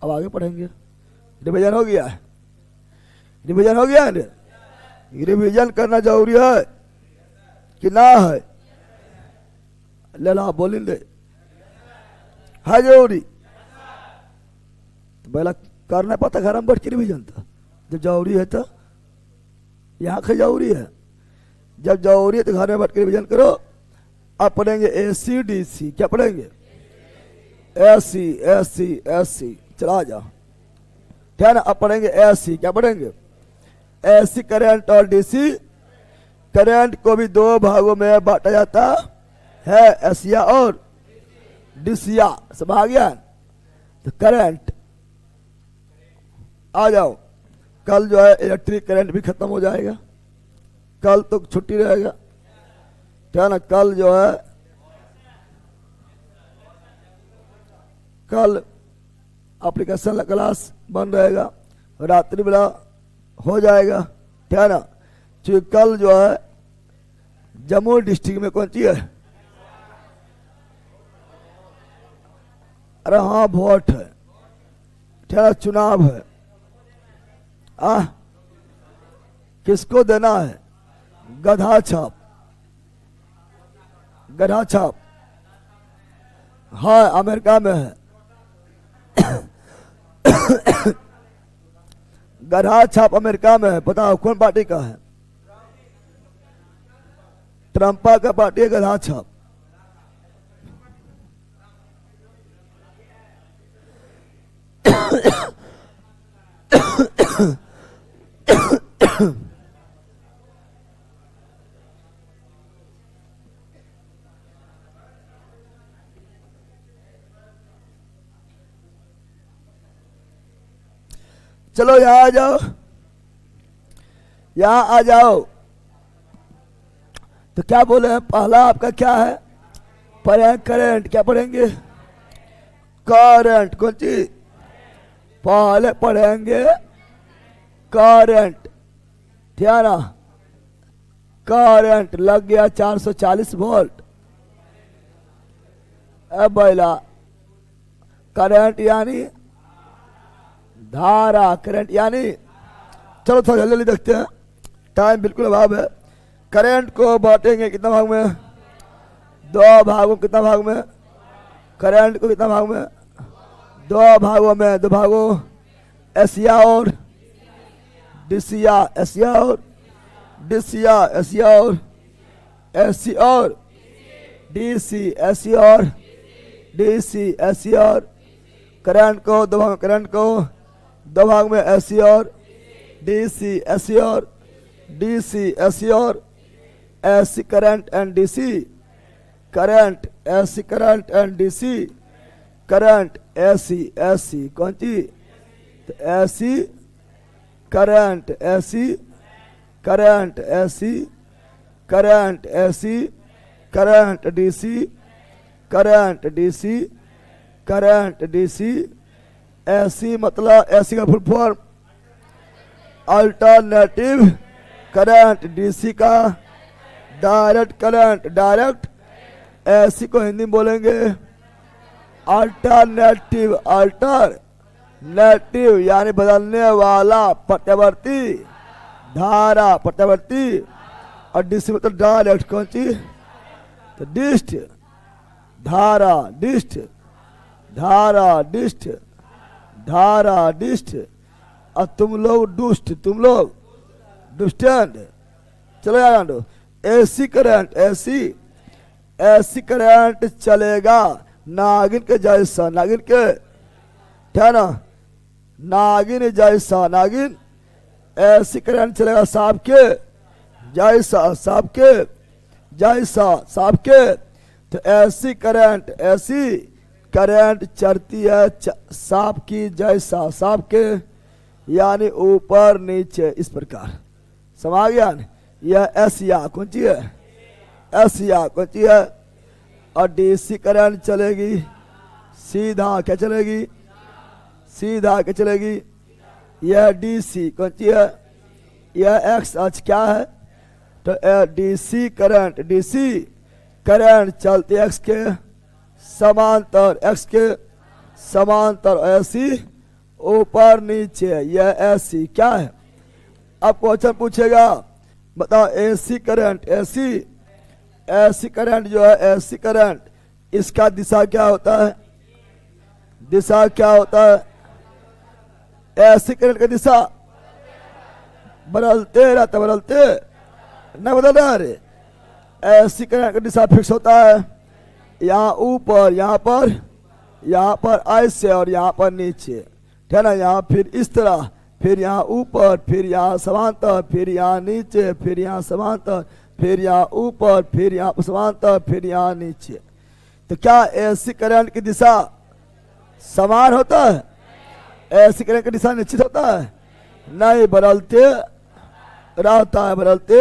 अब आगे पढ़ेंगे। रिवीजन हो गया है, रिवीजन हो गया है ना? रिवीजन करना जरूरी है कि ना है? लेला बोलेंगे है जरूरी। तो पहला करना पता घर में बैठ के रिवीजन था, जब जरूरी है तो यहाँ का जरूरी है, जब जरूरी है तो घर में बैठ के रिवीजन करो। अब पढ़ेंगे ACDC। क्या पढ़ेंगे? AC चला जाओ, क्या ना? अब पढ़ेंगे AC। क्या पढ़ेंगे? AC करंट और DC। करंट को भी दो भागों में बांटा जाता है, एशिया और डिसिया। सब आ गया? तो करंट आ जाओ। कल जो है इलेक्ट्रिक करंट भी खत्म हो जाएगा, कल तो छुट्टी रहेगा, क्या ना? कल जो है, कल एप्लीकेशन क्लास बंद रहेगा, रात्रि बेला हो जाएगा, क्या ना? क्योंकि कल जो है जम्मू डिस्ट्रिक्ट में कौन चीज है? अरे हाँ, वोट है, क्या? चुनाव है। किसको देना है? गधा छाप, गधा छाप। हाँ, अमेरिका में है। गधा छाप अमेरिका में है। पता हो कौन पार्टी का है? ट्रंपा का पार्टी है गधा छाप। चलो यहां आ जाओ, यहां आ जाओ। तो क्या बोले हैं? पहला आपका क्या है? पढ़ें करंट। क्या पढ़ेंगे? करंट। कौन चीज? पहले पढ़ेंगे करंट, ठीक है ना? करंट लग गया 440 वोल्ट। अब बैला करंट यानी धारा, करंट यानी, चलो थोड़ा जल्दी देखते हैं, टाइम बिल्कुल अभाव है। करंट को बांटेंगे कितना भाग में? दो भागों। कितना भाग में? करंट को कितना भाग में? दो भागों में। दो भागों, एशिया और डिसिया, एशिया और डिसिया, एशिया और एसी और डीसी, एसी और डीसी, एसी और करंट को दो भाग, करंट को दो भाग में, एसी और डीसी, एसी और डीसी, एसी और AC current and DC, current AC current and DC, current AC AC. कौन सी? तो AC current, AC current, AC current, AC current, DC current, DC current, DC. AC मतलब AC का full form alternative current, DC का direct current, direct. AC को हिंदी में बोलेंगे alternative, alternative यानी बदलने वाला, प्रत्यावर्ती धारा, प्रत्यावर्ती। और डीसी मतलब डायरेक्ट। कौन सी? तो डिस्ट धारा, डिस्ट धारा, डिस्ट धारा, डिस्ट। और तुम लोग दुष्ट, तुम लोग दुष्टंड। चलो यार, AC current, AC AC current चलेगा नागिन के जैसा, नागिन के, क्या ना? नागिन जैसा, नागिन। ऐसी करंट चलेगा सांप के जैसा, सांप के जैसा, सांप के। तो ऐसी करंट, ऐसी करंट चलती है सांप की जैसा, सांप के यानी ऊपर नीचे, इस प्रकार। समझ गया? यह एशिया कौन सी है? एशिया कौन सी है? और डीसी करंट चलेगी सीधा, क्या चलेगी? सीधा क्या चलेगी? यह डीसी कौन सी है? यह एक्स अक्ष क्या है? तो डीसी करंट, डीसी करंट चलती एक्स के समांतर, एक्स के समांतर, ऐसी ऊपर नीचे, यह एसी क्या है? अब क्वेश्चन पूछेगा, बताओ एसी करंट, एसी करंट जो है, एसी करंट, इसका दिशा क्या होता है? दिशा क्या होता है? एसी करंट की दिशा बदलते रहता, बदलते न बदल रहा है। एसी करंट की दिशा फिक्स होता है, यहाँ ऊपर, यहाँ पर ऐसे और यहाँ पर नीचे, ठीक है ना। यहाँ फिर इस तरह, फिर यहाँ ऊपर, फिर यहाँ समांतर, फिर यहाँ नीचे, फिर यहाँ समांतर, फिर यहाँ ऊपर, फिर यहाँ समांतर, फिर यहाँ नीचे। तो क्या एसी करंट की दिशा समान होता है? एसी करंट की दिशा निश्चित होता है? नहीं, बदलते रहता है, बदलते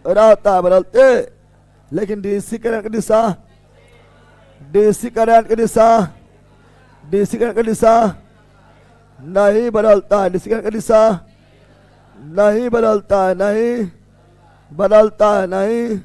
रहता है, बदलते। लेकिन डीसी करंट की दिशा, डीसी करंट की दिशा, डीसी करंट की दिशा नहीं बदलता है, डीसी करंट की दिशा नहीं बदलता है, नहीं बदलता है, नहीं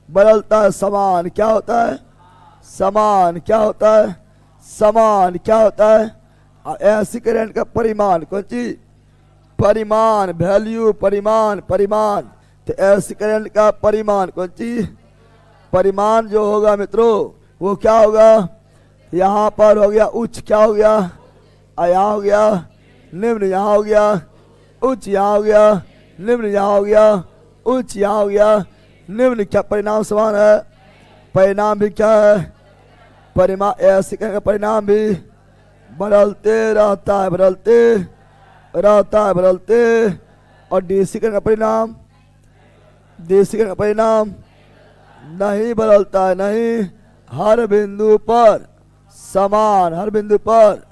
बदलता है। समान क्या होता है? समान क्या होता है? समान क्या होता है? एसी करंट का परिमाण, कौन चीज? परिमाण, वैल्यू, परिमाण, परिमाण। तो एसी करंट का परिमाण कौन चीज? परिमाण जो होगा मित्रों वो क्या होगा? यहाँ पर हो गया उच्च, क्या हो गया? यहाँ हो गया निम्न, यहाँ हो गया उच्च, यहाँ हो गया निम्न, यहाँ हो गया उच्च, यहाँ हो गया निम्न। क्या परिणाम समान है? परिणाम भी क्या है? परिमाण, एसी करंट का परिणाम भी बदलते रहता है, बदलते रहता है, बदलते। और डीसी करंट का परिणाम, डीसी करंट का परिणाम नहीं बदलता है, नहीं, हर बिंदु पर समान, हर बिंदु पर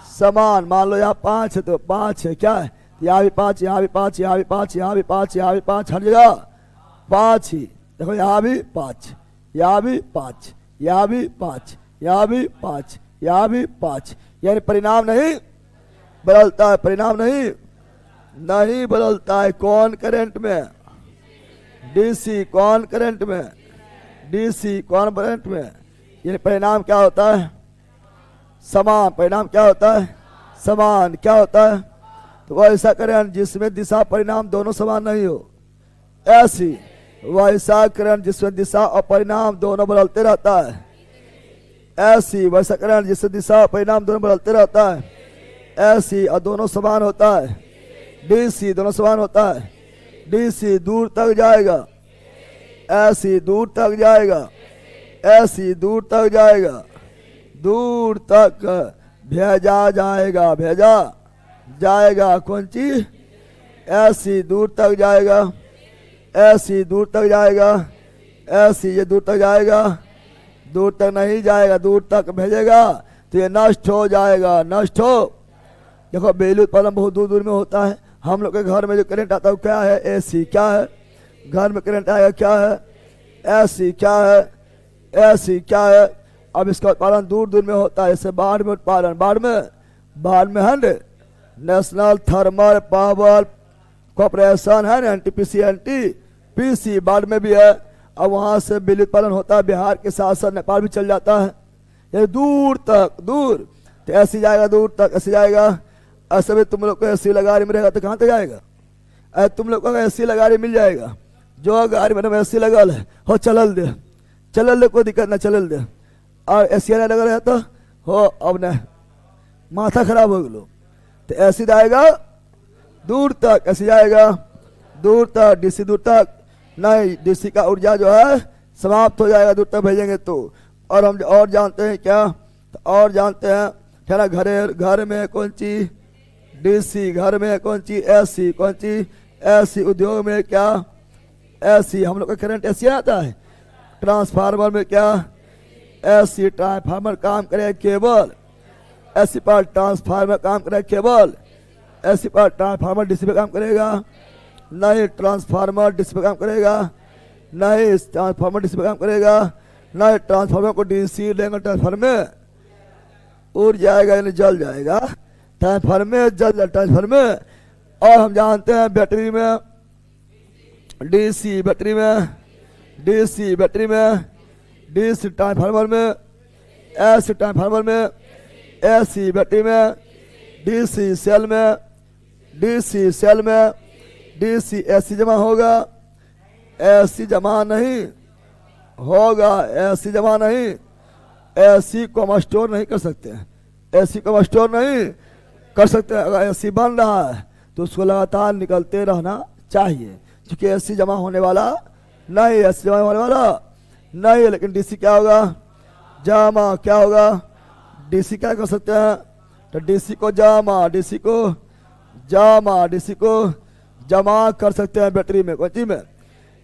समान। मान लो यहाँ 5 है तो 5 है, क्या है? यहाँ भी 5, यहाँ भी 5, यहाँ भी 5, यहाँ भी 5, यहाँ भी 5, हर जगह 5 ही। देखो यहाँ भी 5, यहाँ भी 5, यहाँ भी 5, यहाँ भी 5, यहाँ भी 5। यानी परिणाम नहीं बदलता है, परिणाम नहीं बदलता है। कौन करंट में? डीसी। कौन करंट में? डीसी। कौन करंट में? यानी परिणाम क्या होता है? समान। परिणाम क्या होता है? समान। क्या होता है? तो वैसा करंट जिसमें दिशा परिणाम दोनों समान नहीं हो, ऐसी वैसा करंट जिसमें दिशा और परिणाम दोनों बदलते रहता है, ऐसी वैसा करंट जिससे दिशा और परिणाम दोनों बदलते रहता है, ऐसी और दोनों समान होता है। डीसी दोनों समान होता है। डीसी दूर तक जाएगा, ऐसी दूर तक जाएगा, ऐसी दूर तक जाएगा, दूर तक भेजा जाएगा, भेजा जाएगा। कौन चीज? ऐसी दूर तक जाएगा, ऐसी दूर तक जाएगा, ऐसी ये दूर तक जाएगा, दूर तक नहीं जाएगा, दूर तक भेजेगा तो ये नष्ट हो जाएगा, नष्ट हो। देखो बिजली उत्पादन बहुत दूर दूर में होता है। हम लोग के घर में जो करंट आता है क्या है? एसी। क्या है? घर में करंट आएगा क्या है? एसी। क्या है? एसी। क्या है? अब इसका उत्पादन दूर दूर में होता है। जैसे बाढ़ में उत्पादन, बाढ़ में है नेशनल थर्मल पावर कॉर्पोरेशन है ना, एनटीपीसी, एनटीपीसी बाढ़ में भी है। अब वहाँ से बिजली उत्पादन होता है, बिहार के साथ साथ नेपाल भी चल जाता है, ये दूर तक, दूर। तो ऐसी जाएगा दूर तक, ऐसे जाएगा। ऐसे भी तुम लोग को एसी लगा रही में रहेगा तो कहाँ तक जाएगा? तुम लोग को एसी लगा रही मिल जाएगा, जो गाड़ी में एसी लगल है हो चलल दे, चलल दे, कोई दिक्कत ना, चलल दे। और एसी नहीं लगा रहा तो हो अब न माथा खराब हो गलो। तो ऐसी जाएगा दूर तक, ऐसे जाएगा दूर तक, डीसी दूर तक नहीं, डीसी का ऊर्जा जो है समाप्त हो जाएगा दूर तक भेजेंगे तो। और हम और जानते हैं क्या? तो और जानते हैं क्या ना, घर में कौन चीज? डीसी। घर में कौन चीज? एसी। कौन चीज? एसी। उद्योग में क्या? एसी। हम लोग का करंट एसी आता है। ट्रांसफार्मर में क्या? एसी। ट्रांसफार्मर काम करे केबल, एसी पर ट्रांसफार्मर काम करे केबल, एसी पर ट्रांसफार्मर डीसी पे काम करेगा नहीं, ट्रांसफार्मर डीसी पे काम करेगा नहीं, ट्रांसफार्मर डीसी पे काम करेगा नहीं। ट्रांसफार्मर को डीसी लेंगे, ट्रांसफार्मर में उड़ जाएगा यानी जल जाएगा, ट्रांसफार्मर में जल, ट्रांसफार्मर में। और हम जानते हैं बैटरी में डीसी, बैटरी में डीसी, बैटरी में डीसी, ट्रांसफार्मर में एसी, ट्रांसफार्मर में एसी, बैटरी में डीसी सेल में, डीसी सेल में डीसी एसी जमा होगा, एसी जमा नहीं होगा, एसी जमा नहीं, एसी को हम स्टोर नहीं कर सकते, एसी को हम स्टोर नहीं कर सकते। अगर एसी बन रहा है तो उसको लगातार निकलते रहना चाहिए, क्योंकि एसी जमा होने वाला नहीं, एसी जमा होने वाला नहीं है। लेकिन डीसी क्या होगा, जमा क्या होगा, डीसी क्या कर सकते हैं, तो डीसी को जमा, डीसी को जमा, डीसी को जमा कर सकते हैं बैटरी में, कौन चीज में,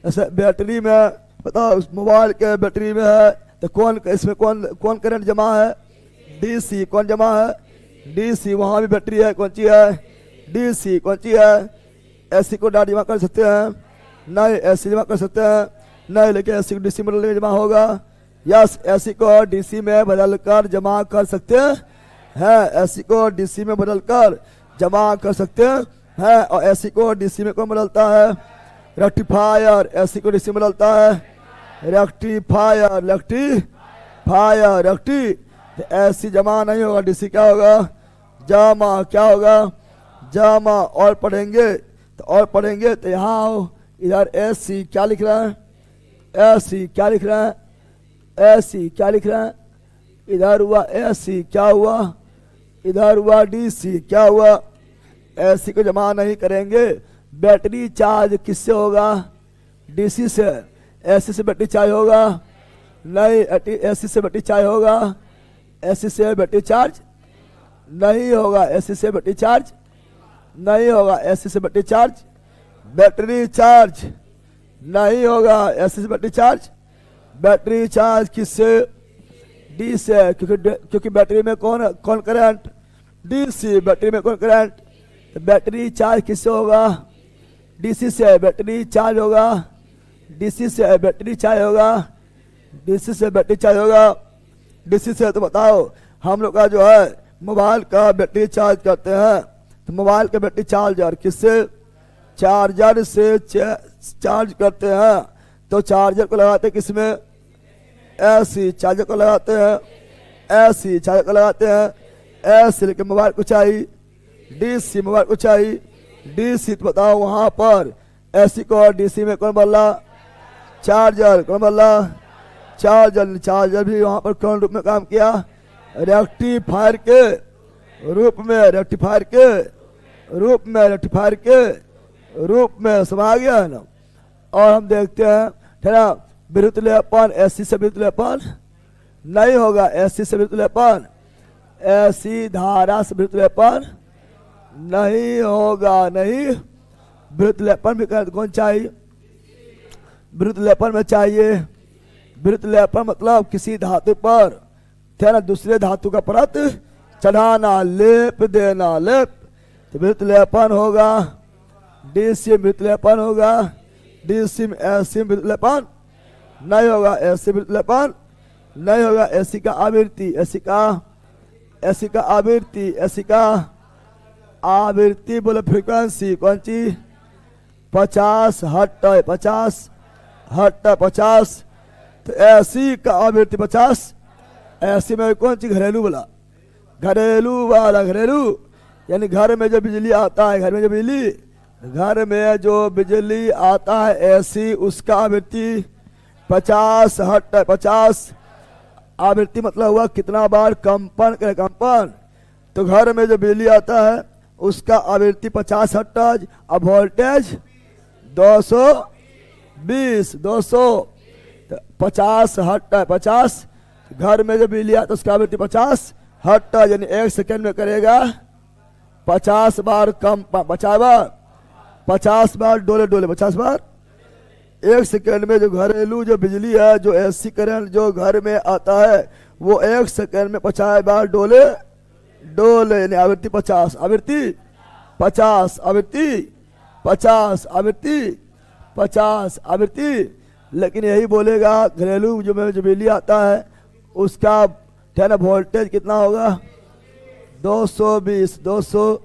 जैसे बैटरी में बताओ मोबाइल के बैटरी में है तो कौन इसमें कौन करंट जमा है, डीसी, कौन जमा है, डीसी, वहाँ भी बैटरी है, कौन सी है, डीसी, कौन सी है, एसी को डायरेक्ट जमा कर सकते हैं, नहीं एसी जमा कर सकते हैं, नहीं, लेकिन एसी को डीसी में जमा होगा, यस, एसी को डीसी में बदल कर जमा कर सकते हैं, एसी को डीसी में बदल कर जमा कर सकते हैं, और एसी को डीसी में कौन बदलता है, रेक्टिफायर, एसी को डीसी में बदलता है, रेक्टिफायर, रेक्टिफायर, रेक्टी, तो एसी जमा नहीं होगा, डीसी क्या होगा, जमा, क्या होगा, जमा। और पढ़ेंगे तो यहाँ आओ, इधर एसी क्या लिख रहा है, एसी क्या लिख रहा है, एसी क्या लिख रहा है, इधर हुआ एसी, क्या हुआ, इधर हुआ डीसी, क्या हुआ, एसी को जमा नहीं करेंगे। बैटरी चार्ज किससे होगा, डीसी से, एसी से बैटरी चार्ज होगा नहीं, एसी से बैटरी चार्ज होगा, एसी से बैटरी चार्ज नहीं होगा, एसी से बैटरी चार्ज नहीं होगा, एसी से बैटरी चार्ज, बैटरी चार्ज नहीं होगा, एसी से बैटरी चार्ज, बैटरी चार्ज किससे, डी से, क्योंकि बैटरी में कौन करंट, डीसी, बैटरी में कौन करंट, तो बैटरी चार्ज किससे होगा, डीसी से बैटरी चार्ज होगा, डीसी से बैटरी चार्ज होगा, डीसी से बैटरी चार्ज होगा, डीसी से। तो बताओ हम लोग का जो है मोबाइल का बैटरी चार्ज करते हैं, तो मोबाइल का बैटरी चार्जर किससे, चार्जर से चार्ज करते हैं, तो चार्जर को लगाते हैं किसमें, एसी, चार्जर को लगाते हैं, एसी, चार्जर को लगाते हैं एसी, लेकिन मोबाइल को चाहिए डीसी, मोबाइल को चाहिए डीसी। तो बताओ वहां पर एसी को और डीसी में कौन बदला, चार्जर, कौन बदला, चार्जर, चार्जर भी वहां पर कौन रूप में काम किया, रेक्टिफायर के रूप में, रेक्टिफायर के रूप में, रेक्टिफायर के रूप में, समझ गया है ना। और हम देखते हैं है ना, विद्युतलेपन, एसी से विद्युतलेपन नहीं होगा, एसी से विद्युतलेपन, एसी धारा से विद्युतलेपन नहीं होगा, नहीं, विद्युतलेपन भी कौन चाहिए, विद्युतलेपन में चाहिए, विद्युतलेपन मतलब किसी धातु पर थे ना दूसरे धातु का परत चढ़ाना, लेप देना, लेप, तो विद्युतलेपन होगा, डीसी में विद्युतलेपन होगा, डीसी में, एसी में विद्युतलेपन नहीं होगा, एसी विद्युतलेपन नहीं होगा, एसी का आवृत्ति, एसी का आवृत्ति, एसी का आवृत्ति बोले फ्रीक्वेंसी, कौन सी, 50 हर्ट्ज, 50 हर्ट्ज, 50, तो एसी का आवृत्ति 50, एसी में कौन सी, घरेलू वाला, घरेलू वाला, घरेलू यानी घर में जो बिजली आता है, घर में जो बिजली, घर में जो बिजली आता है एसी, उसका आवृत्ति 50 हर्ट्ज, 50 आवृत्ति मतलब हुआ कितना बार कंपन करे, कंपन, तो घर में जो बिजली आता है उसका आवृत्ति 50 हर्ट्ज, अब वोल्टेज 220, 50 हर्ट्ज, 50, घर में जो बिजली आता है उसका आवृत्ति 50 हर्ट्ज, यानी 1 सेकेंड में करेगा 50 बार कंपन, 50 बार डोले, 50 बार 1 सेकेंड में। जो घरेलू जो बिजली है, जो एसी करंट जो घर में आता है वो 1 सेकेंड में 50 बार डोले, यानी आवृत्ति 50, आवृत्ति 50, आवृत्ति 50, आवृत्ति 50, आवृत्ति। लेकिन यही बोलेगा घरेलू जो में जो बिजली आता है उसका ना वोल्टेज कितना होगा, 220, 200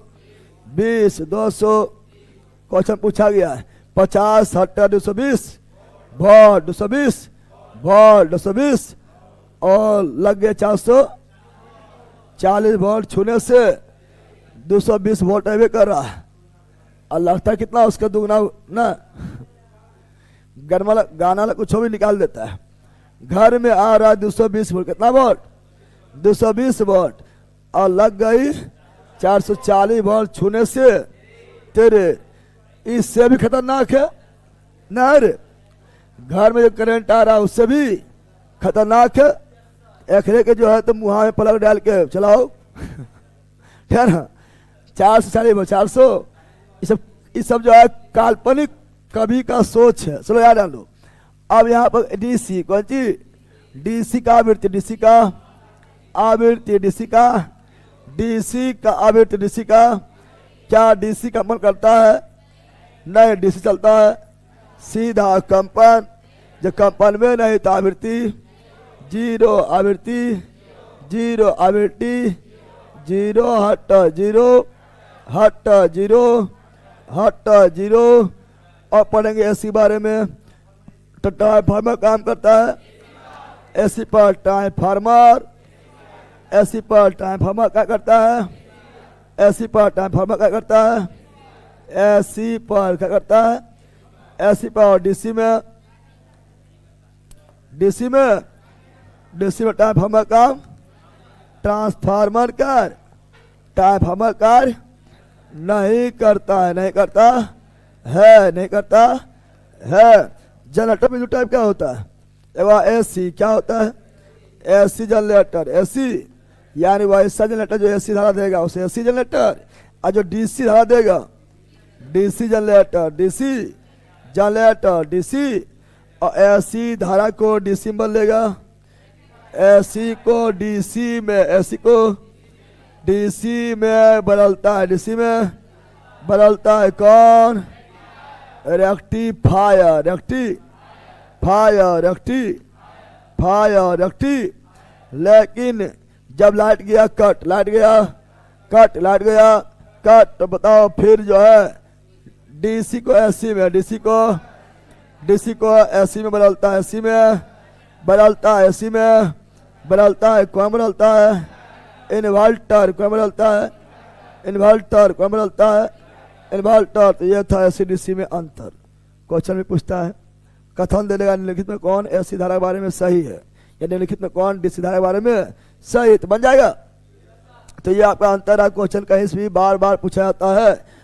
क्वेश्चन पूछा गया है, 50 हर्ट्ज 220 वोल्ट, 220 वोल्ट, 220 और लग गए 440 वोल्ट छूने से 220 वोल्ट एवे कर रहा है और लगता है कितना उसका दुगना ना, गाना कुछ भी निकाल देता है। घर में आ रहा है 220 वोल्ट, कितना वोल्ट 220 वोल्ट, और लग गई 440 वोल्ट छूने से तेरे, इससे भी खतरनाक है ना रे। घर में जो करंट आ रहा है उससे भी खतरनाक है। एकरे के जो है तो मुँह में प्लग डाल के चलाओ ठीक है ना, 440 400, ये सब जो है काल्पनिक कभी का सोच है। चलो याद लो। अब यहाँ पर डीसी कौन चीज, डीसी का आवृत्ति, डीसी का आवृत्ति, डीसी का आवृत्ति, डीसी का क्या डीसी कंपन करता है, नहीं डीसी चलता है सीधा कंपन, जब कंपन में नहीं तो आवृत्ति जीरो, आवृत्ति जीरो, आवृत्ति जीरो, हट जीरो, हट जीरो, हट जीरो। और पढ़ेंगे एसी बारे में, तो ट्रांसफार्मर काम करता है, एसी पर ट्रांसफार्मर, एसी पर ट्रांसफार्मर क्या करता है, एसी पर ट्रांसफार्मर क्या करता है, एसी पर क्या करता है, एसी पर डीसी में, डीसी में ट्रांसफार्मर काम, ट्रांसफार्मर कर ट्रांसफार्मर कार्य नहीं करता है, नहीं करता है, नहीं करता है। जनरेटर में जो टाइप क्या होता है, एवं एसी क्या होता है, एसी जनरेटर, एसी यानी वैसा जनरेटर जो एसी धारा देगा उसे एसी जनरेटर, और जो डीसी धारा देगा DC generator, DC generator, DC, और एसी धारा को डीसी में बदलेगा, एसी को डीसी में, एसी को डीसी में बदलता है, डीसी में बदलता है कौन, रेक्टिफायर, रेक्टिफायर, रेक्टिफायर, रेक्टि। लेकिन जब लाइट गया कट, लाइट गया कट, लाइट गया कट, तो बताओ फिर जो है डीसी को एसी में, डीसी को एसी में बदलता है, एसी में बदलता है, एसी में बदलता है, कौन बदलता है, इन्वर्टर कौन बदलता है, इन्वर्टर कौन बदलता है, इन्वर्टर। तो यह था एसी डीसी में अंतर। क्वेश्चन में पूछता है कथन दे देगा निम्नलिखित में कौन एसी धारा के बारे में सही है, या निम्नलिखित में कौन डीसी धारा के बारे में सही, तो बन जाएगा। तो ये आपका अंतर है। क्वेश्चन कहीं से भी बार बार पूछा जाता है